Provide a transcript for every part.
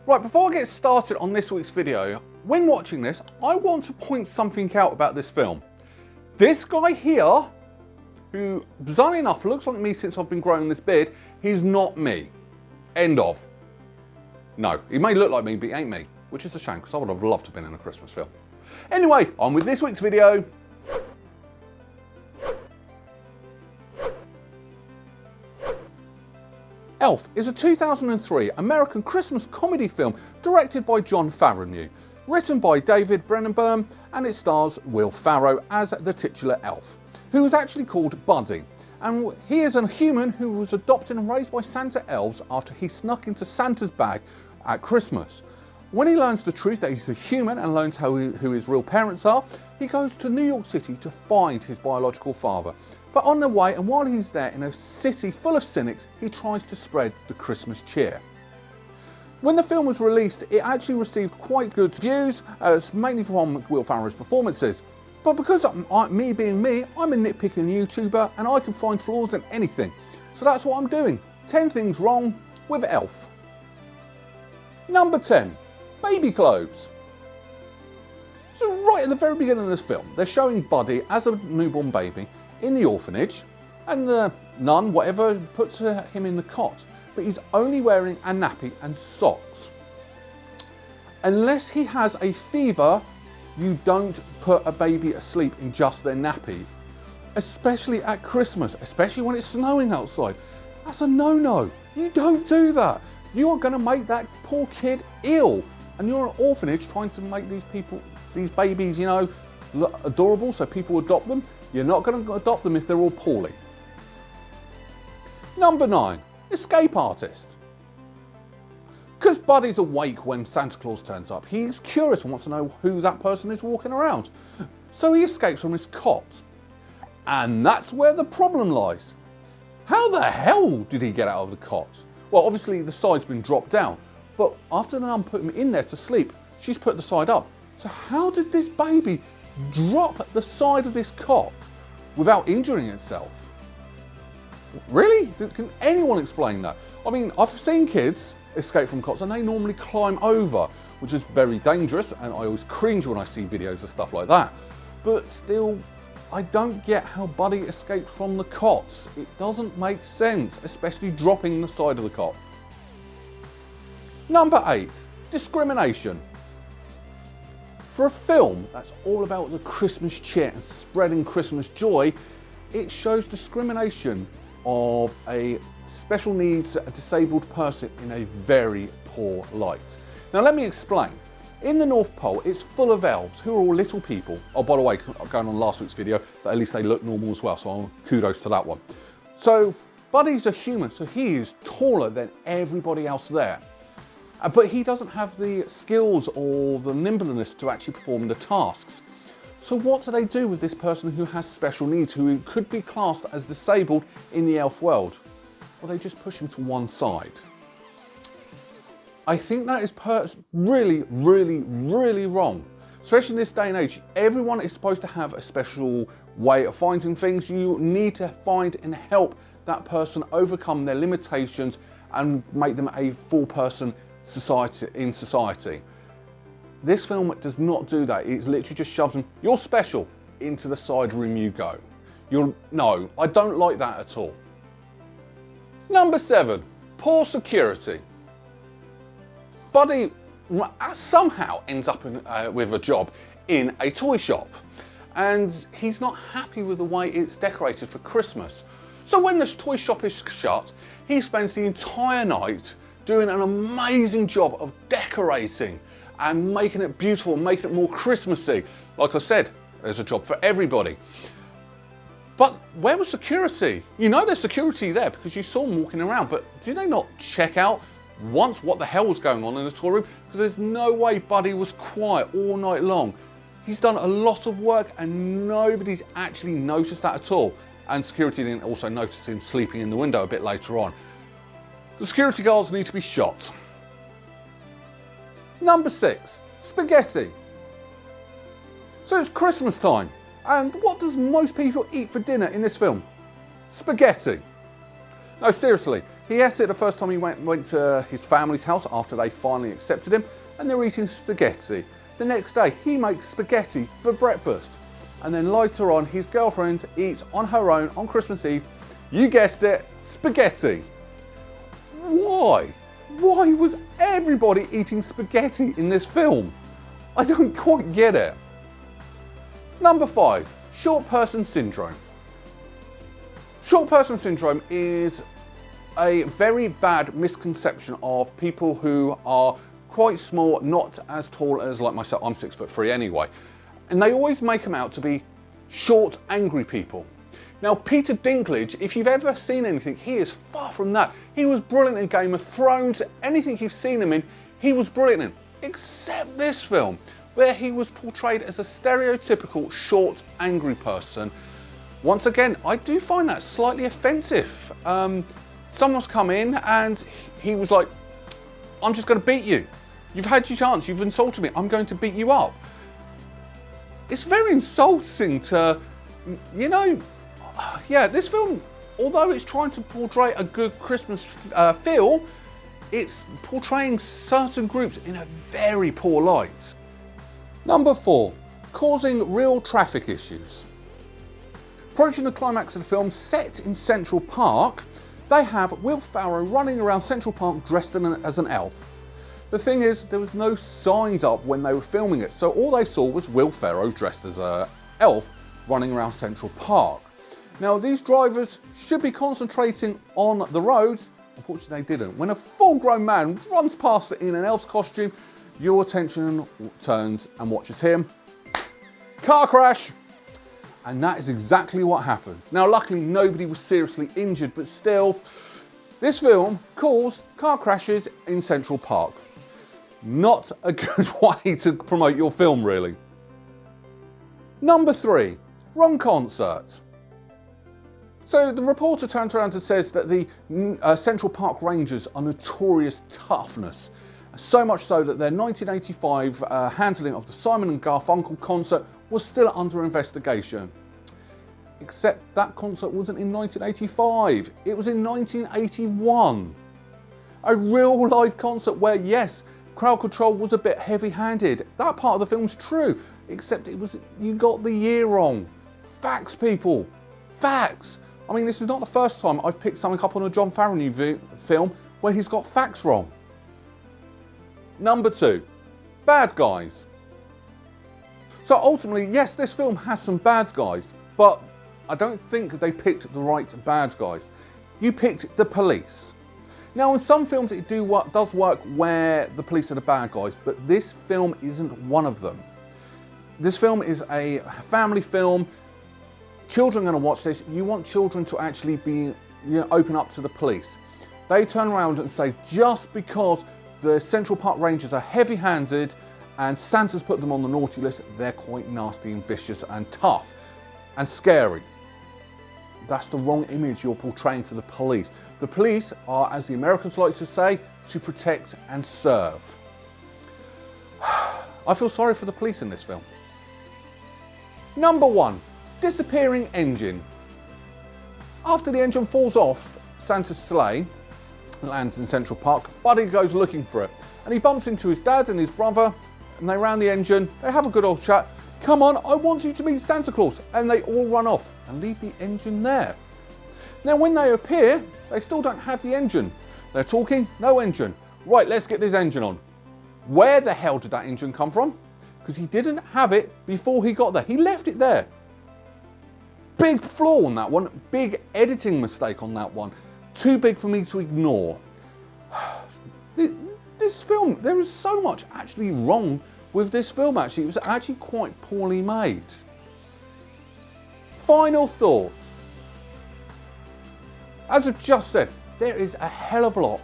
Right, before I get started on this week's video, when watching this, I want to point something out about this film. This guy here, who bizarrely enough looks like me since I've been growing this beard, he's not me. End of. No, he may look like me, but he ain't me, which is a shame because I would have loved to have been in a Christmas film. Anyway, on with this week's video. Elf is a 2003 American Christmas comedy film directed by Jon Favreau, written by David Berryman, and it stars Will Ferrell as the titular elf, who is actually called Buddy. And he is a human who was adopted and raised by Santa elves after he snuck into Santa's bag at Christmas. When he learns the truth that he's a human and learns who his real parents are, he goes to New York City to find his biological father. But on the way, and while he's there in a city full of cynics, he tries to spread the Christmas cheer. When the film was released, it actually received quite good reviews, mainly from Will Ferrell's performances. But because me being me, I'm a nitpicking YouTuber and I can find flaws in anything. So that's what I'm doing. 10 things wrong with Elf. Number 10, baby clothes. So right at the very beginning of this film, they're showing Buddy as a newborn baby in the orphanage, and the nun, whatever, puts him in the cot, but he's only wearing a nappy and socks. Unless he has a fever, you don't put a baby asleep in just their nappy, especially at Christmas, especially when it's snowing outside. That's a no-no. You don't do that. You are going to make that poor kid ill, and you're an orphanage trying to make these babies, you know, look adorable so people adopt them. You're not going to adopt them if they're all poorly. Number 9, escape artist. Because Buddy's awake when Santa Claus turns up, he's curious and wants to know who that person is walking around. So he escapes from his cot. And that's where the problem lies. How the hell did he get out of the cot? Well, obviously the side's been dropped down, but after the nun put him in there to sleep, she's put the side up. So how did this baby drop the side of this cot without injuring itself? Really? Can anyone explain that? I mean, I've seen kids escape from cots and they normally climb over, which is very dangerous, and I always cringe when I see videos of stuff like that. But still, I don't get how Buddy escaped from the cots. It doesn't make sense, especially dropping the side of the cot. Number 8, discrimination. For a film that's all about the Christmas cheer and spreading Christmas joy, it shows discrimination of a special needs disabled person in a very poor light. Now let me explain. In the North Pole, it's full of elves who are all little people. Oh, by the way, going on last week's video, but at least they look normal as well, so kudos to that one. So Buddy's a human, so he is taller than everybody else there. But he doesn't have the skills or the nimbleness to actually perform the tasks. So what do they do with this person who has special needs, who could be classed as disabled in the elf world? Well, they just push him to one side. I think that is really, really, really wrong. Especially in this day and age, everyone is supposed to have a special way of finding things. You need to find and help that person overcome their limitations and make them a full person in society. This film does not do that. It literally just shoves them, you're special, into the side room you go. No, I don't like that at all. Number 7, poor security. Buddy somehow ends up with a job in a toy shop, and he's not happy with the way it's decorated for Christmas. So when the toy shop is shut, he spends the entire night doing an amazing job of decorating and making it beautiful, making it more Christmassy. Like I said, there's a job for everybody. But where was security? You know there's security there because you saw them walking around, but did they not check out once what the hell was going on in the toy room? Because there's no way Buddy was quiet all night long. He's done a lot of work and nobody's actually noticed that at all. And security didn't also notice him sleeping in the window a bit later on. The security guards need to be shot. Number 6, spaghetti. So it's Christmas time, and what does most people eat for dinner in this film? Spaghetti. No, seriously, He ate it the first time he went to his family's house after they finally accepted him, and they're eating spaghetti. The next day, he makes spaghetti for breakfast. And then later on, his girlfriend eats on her own on Christmas Eve, you guessed it, spaghetti. Why? Why was everybody eating spaghetti in this film? I don't quite get it. Number 5, short person syndrome. Short person syndrome is a very bad misconception of people who are quite small, not as tall as like myself. I'm 6'3" anyway. And they always make them out to be short, angry people. Now, Peter Dinklage, if you've ever seen anything, he is far from that. He was brilliant in Game of Thrones. Anything you've seen him in, he was brilliant in. Except this film, where he was portrayed as a stereotypical short, angry person. Once again, I do find that slightly offensive. Someone's come in and he was like, I'm just going to beat you. You've had your chance, you've insulted me, I'm going to beat you up. It's very insulting to, you know, yeah, this film, although it's trying to portray a good Christmas feel, it's portraying certain groups in a very poor light. Number 4, causing real traffic issues. Approaching the climax of the film, set in Central Park, they have Will Ferrell running around Central Park dressed as an elf. The thing is, there was no signs up when they were filming it, so all they saw was Will Ferrell dressed as an elf running around Central Park. Now, these drivers should be concentrating on the roads. Unfortunately, they didn't. When a full-grown man runs past in an elf's costume, your attention turns and watches him. Car crash! And that is exactly what happened. Now, luckily, nobody was seriously injured, but still, this film caused car crashes in Central Park. Not a good way to promote your film, really. Number 3, wrong concert. So the reporter turns around and says that the Central Park Rangers are notorious toughness. So much so that their 1985 handling of the Simon and Garfunkel concert was still under investigation. Except that concert wasn't in 1985, it was in 1981. A real live concert where, yes, crowd control was a bit heavy-handed. That part of the film's true, except it was, you got the year wrong. Facts, people, facts. I mean, this is not the first time I've picked something up on a Jon Favreau film where he's got facts wrong. Number 2, bad guys. So ultimately, yes, this film has some bad guys, but I don't think they picked the right bad guys. You picked the police. Now, in some films it does work where the police are the bad guys, but this film isn't one of them. This film is a family film. Children are going to watch this. You want children to actually be, open up to the police. They turn around and say, just because the Central Park Rangers are heavy-handed and Santa's put them on the naughty list, they're quite nasty and vicious and tough and scary. That's the wrong image you're portraying for the police. The police are, as the Americans like to say, to protect and serve. I feel sorry for the police in this film. Number 1, disappearing engine. After the engine falls off Santa's sleigh, lands in Central Park, Buddy goes looking for it, and he bumps into his dad and his brother, and they round the engine, they have a good old chat. Come on, I want you to meet Santa Claus, and they all run off and leave the engine there. Now when they appear, they still don't have the engine. They're talking, no engine. Right, let's get this engine on. Where the hell did that engine come from? Because he didn't have it before he got there. He left it there. Big flaw on that one, big editing mistake on that one. Too big for me to ignore. This film, there is so much actually wrong with this film actually. It was actually quite poorly made. Final thoughts. As I've just said, there is a hell of a lot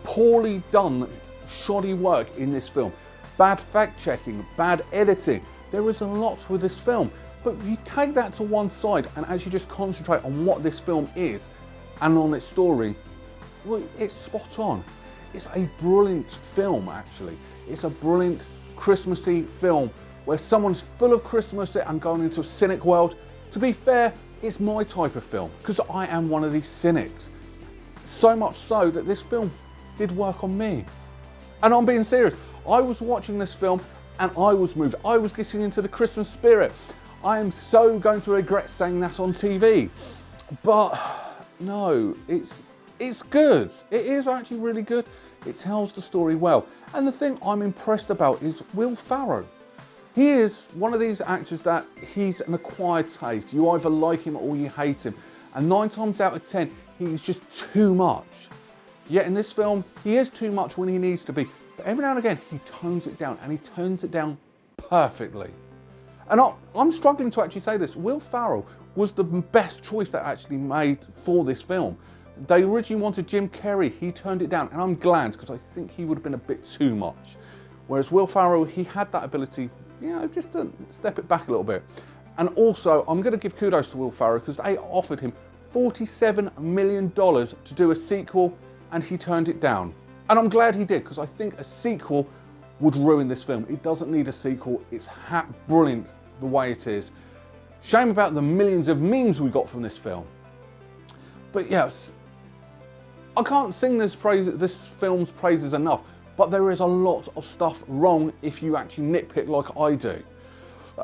poorly done, shoddy work in this film. Bad fact checking, bad editing. There is a lot with this film. But if you take that to one side and actually just concentrate on what this film is and on its story, well, it's spot on. It's a brilliant film, actually. It's a brilliant Christmassy film where someone's full of Christmas and going into a cynic world. To be fair, it's my type of film because I am one of these cynics. So much so that this film did work on me. And I'm being serious. I was watching this film and I was moved. I was getting into the Christmas spirit. I am so going to regret saying that on TV. But no, it's good. It is actually really good. It tells the story well. And the thing I'm impressed about is Will Ferrell. He is one of these actors that he's an acquired taste. You either like him or you hate him. And 9 times out of 10, he's just too much. Yet in this film, he is too much when he needs to be. But every now and again, he tones it down, and he tones it down perfectly. And I'm struggling to actually say this. Will Ferrell was the best choice that actually made for this film. They originally wanted Jim Carrey. He turned it down, and I'm glad, because I think he would have been a bit too much. Whereas Will Ferrell, he had that ability, just to step it back a little bit. And also, I'm going to give kudos to Will Ferrell because they offered him $47 million to do a sequel, and he turned it down. And I'm glad he did, because I think a sequel would ruin this film. It doesn't need a sequel. It's brilliant the way it is. Shame about the millions of memes we got from this film. But yes, I can't sing this film's praises enough, but there is a lot of stuff wrong if you actually nitpick like I do.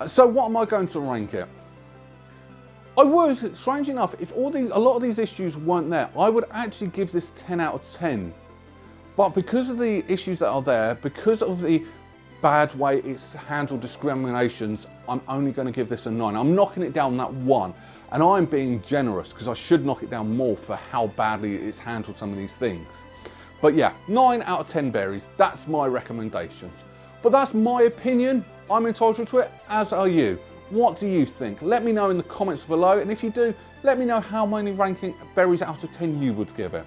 So what am I going to rank it? I would, strange enough, if a lot of these issues weren't there, I would actually give this 10 out of 10. But because of the issues that are there, because of the bad way it's handled discriminations, I'm only going to give this a 9. I'm knocking it down that 1. And I'm being generous because I should knock it down more for how badly it's handled some of these things. But yeah, 9 out of 10 berries, that's my recommendations. But that's my opinion. I'm entitled to it, as are you. What do you think? Let me know in the comments below, and if you do, let me know how many ranking berries out of 10 you would give it.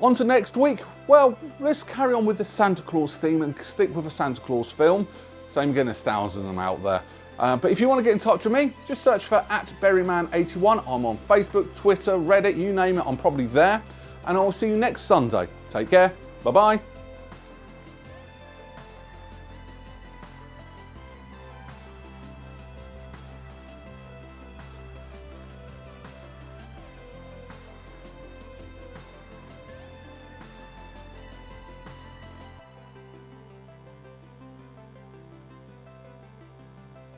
On to next week. Well, let's carry on with the Santa Claus theme and stick with a Santa Claus film. Same again, there's thousands of them out there. But if you want to get in touch with me, just search for @Berryman81. I'm on Facebook, Twitter, Reddit, you name it, I'm probably there. And I'll see you next Sunday. Take care. Bye-bye.